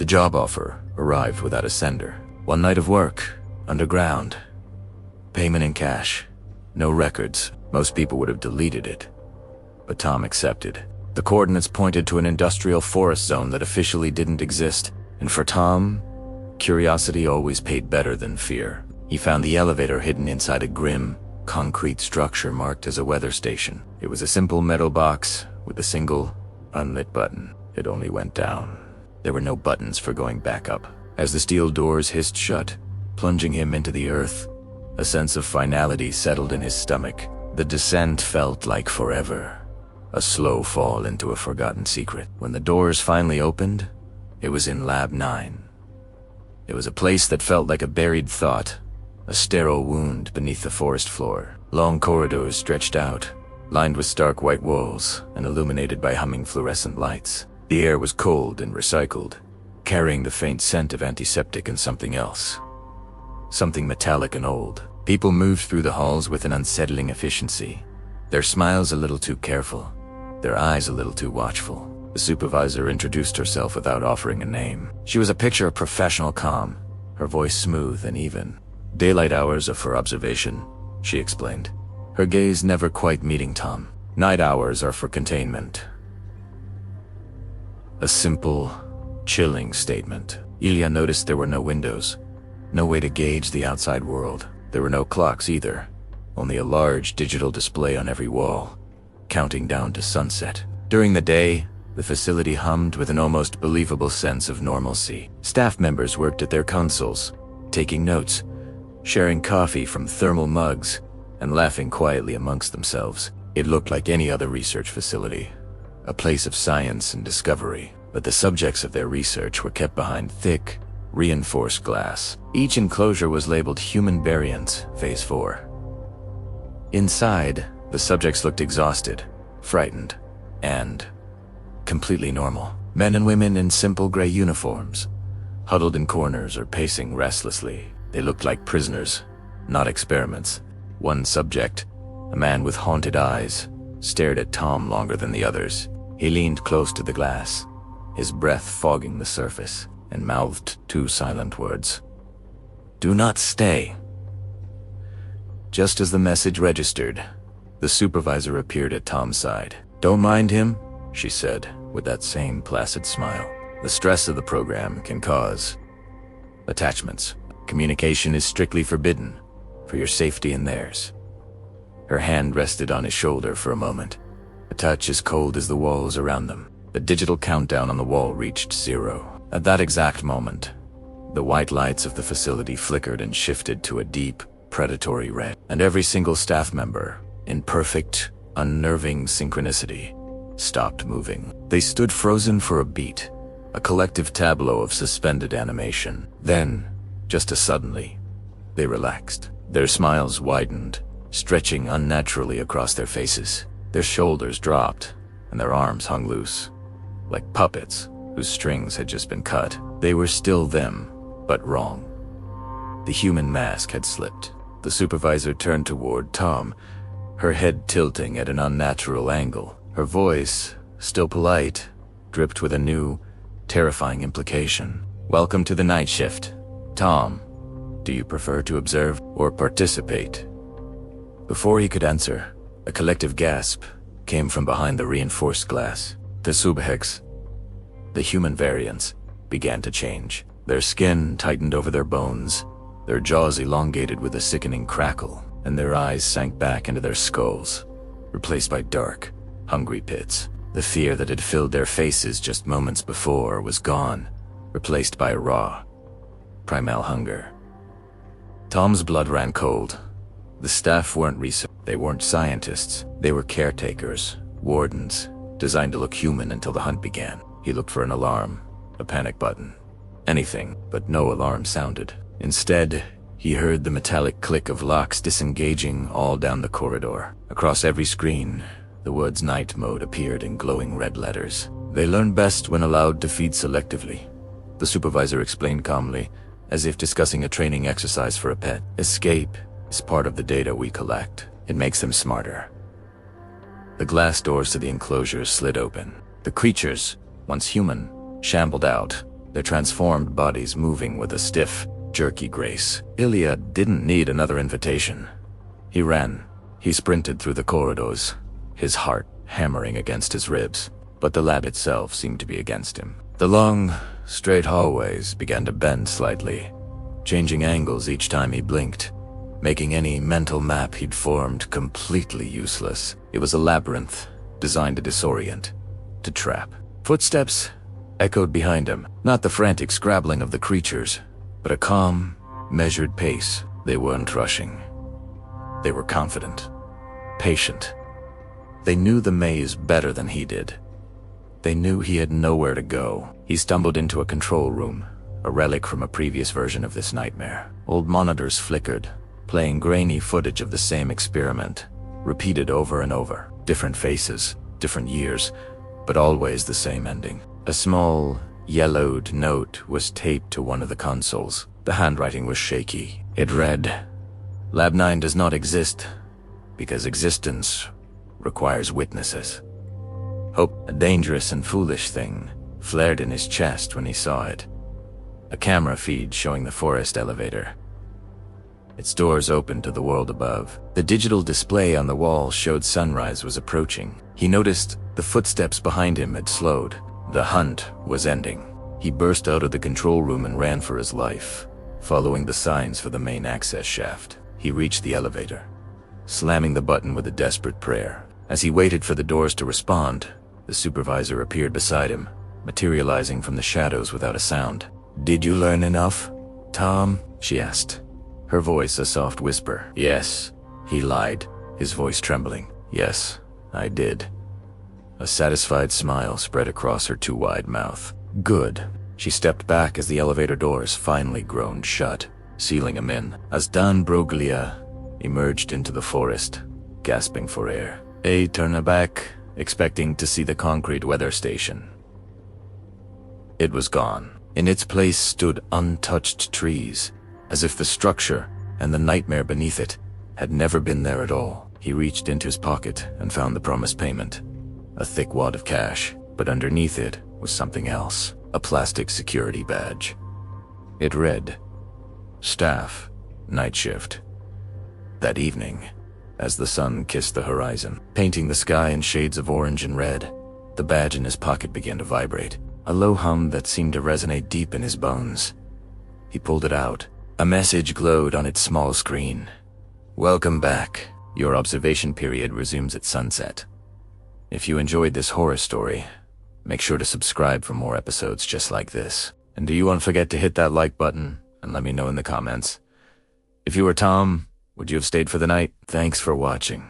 The job offer arrived without a sender. 1 night of work, underground. Payment in cash. No records. Most people would have deleted it. But Tom accepted. The coordinates pointed to an industrial forest zone that officially didn't exist. And for Tom, curiosity always paid better than fear. He found the elevator hidden inside a grim, concrete structure marked as a weather station. It was a simple metal box with a single, unlit button. It only went down. There were no buttons for going back up. As the steel doors hissed shut, plunging him into the earth, a sense of finality settled in his stomach. The descent felt like forever. A slow fall into a forgotten secret. When the doors finally opened, it was in Lab 9. It was a place that felt like a buried thought, a sterile wound beneath the forest floor. Long corridors stretched out, lined with stark white walls and illuminated by humming fluorescent lights. The air was cold and recycled, carrying the faint scent of antiseptic and something else. Something metallic and old. People moved through the halls with an unsettling efficiency, their smiles a little too careful, their eyes a little too watchful. The supervisor introduced herself without offering a name. She was a picture of professional calm, her voice smooth and even. Daylight hours are for observation, she explained, her gaze never quite meeting Tom. Night hours are for containment. A simple, chilling statement. Ilya noticed there were no windows, no way to gauge the outside world. There were no clocks either, only a large digital display on every wall, counting down to sunset. During the day, the facility hummed with an almost believable sense of normalcy. Staff members worked at their consoles, taking notes, sharing coffee from thermal mugs, and laughing quietly amongst themselves. It looked like any other research facility, a place of science and discovery, but the subjects of their research were kept behind thick, reinforced glass. Each enclosure was labeled Human Variants, Phase 4. Inside, the subjects looked exhausted, frightened, and completely normal. Men and women in simple gray uniforms, huddled in corners or pacing restlessly. They looked like prisoners, not experiments. One subject, a man with haunted eyes, stared at Tom longer than the others. He leaned close to the glass, his breath fogging the surface, and mouthed 2 silent words. "Do not stay." Just as the message registered, the supervisor appeared at Tom's side. "Don't mind him," she said, with that same placid smile. "The stress of the program can cause attachments. Communication is strictly forbidden, for your safety and theirs." Her hand rested on his shoulder for a moment, a touch as cold as the walls around them. The digital countdown on the wall reached 0. At that exact moment, the white lights of the facility flickered and shifted to a deep, predatory red, and every single staff member, in perfect, unnerving synchronicity, stopped moving. They stood frozen for a beat, a collective tableau of suspended animation. Then, just as suddenly, they relaxed. Their smiles widened, stretching unnaturally across their faces. Their shoulders dropped, and their arms hung loose, like puppets whose strings had just been cut. They were still them, but wrong. The human mask had slipped. The supervisor turned toward Tom, her head tilting at an unnatural angle. Her voice, still polite, dripped with a new, terrifying implication. "Welcome to the night shift. Tom, do you prefer to observe or participate?" Before he could answer, a collective gasp came from behind the reinforced glass. The subjects, the human variants, began to change. Their skin tightened over their bones, their jaws elongated with a sickening crackle, and their eyes sank back into their skulls, replaced by dark, hungry pits. The fear that had filled their faces just moments before was gone, replaced by a raw, primal hunger. Tom's blood ran cold. The staff weren't researchers, they weren't scientists. They were caretakers, wardens, designed to look human until the hunt began. He looked for an alarm, a panic button, anything, but no alarm sounded. Instead, he heard the metallic click of locks disengaging all down the corridor. Across every screen, the words "Night Mode" appeared in glowing red letters. "They learn best when allowed to feed selectively," the supervisor explained calmly, as if discussing a training exercise for a pet. "Escape is part of the data we collect. It makes them smarter." The glass doors to the enclosures slid open. The creatures, once human, shambled out, their transformed bodies moving with a stiff, jerky grace. Ilya didn't need another invitation. He ran. He sprinted through the corridors, his heart hammering against his ribs, but the lab itself seemed to be against him. The long, straight hallways began to bend slightly, changing angles each time he blinked, making any mental map he'd formed completely useless. It was a labyrinth, designed to disorient, to trap. Footsteps echoed behind him, not the frantic scrabbling of the creatures, but a calm, measured pace. They weren't rushing. They were confident, patient. They knew the maze better than he did. They knew he had nowhere to go. He stumbled into a control room, a relic from a previous version of this nightmare. Old monitors flickered, playing grainy footage of the same experiment, repeated over and over. Different faces, different years, but always the same ending. A small, yellowed note was taped to one of the consoles. The handwriting was shaky. It read, "Lab 9 does not exist because existence requires witnesses." Hope, a dangerous and foolish thing, flared in his chest when he saw it. A camera feed showing the forest elevator. Its doors opened to the world above. The digital display on the wall showed sunrise was approaching. He noticed the footsteps behind him had slowed. The hunt was ending. He burst out of the control room and ran for his life, following the signs for the main access shaft. He reached the elevator, slamming the button with a desperate prayer. As he waited for the doors to respond, the supervisor appeared beside him, materializing from the shadows without a sound. "Did you learn enough, Tom?" she asked, her voice a soft whisper. "Yes," he lied, his voice trembling. "Yes, I did." A satisfied smile spread across her too wide mouth. "Good." She stepped back as the elevator doors finally groaned shut, sealing him in. As Dan Broglia emerged into the forest, gasping for air, A turned back, expecting to see the concrete weather station. It was gone. In its place stood untouched trees, as if the structure and the nightmare beneath it had never been there at all. He reached into his pocket and found the promised payment, a thick wad of cash, but underneath it was something else, a plastic security badge. It read, "Staff, Night Shift." That evening, as the sun kissed the horizon, painting the sky in shades of orange and red, the badge in his pocket began to vibrate, a low hum that seemed to resonate deep in his bones. He pulled it out. A message glowed on its small screen. "Welcome back. Your observation period resumes at sunset." If you enjoyed this horror story, make sure to subscribe for more episodes just like this. And do you want to forget to hit that like button and let me know in the comments. If you were Tom, would you have stayed for the night? Thanks for watching.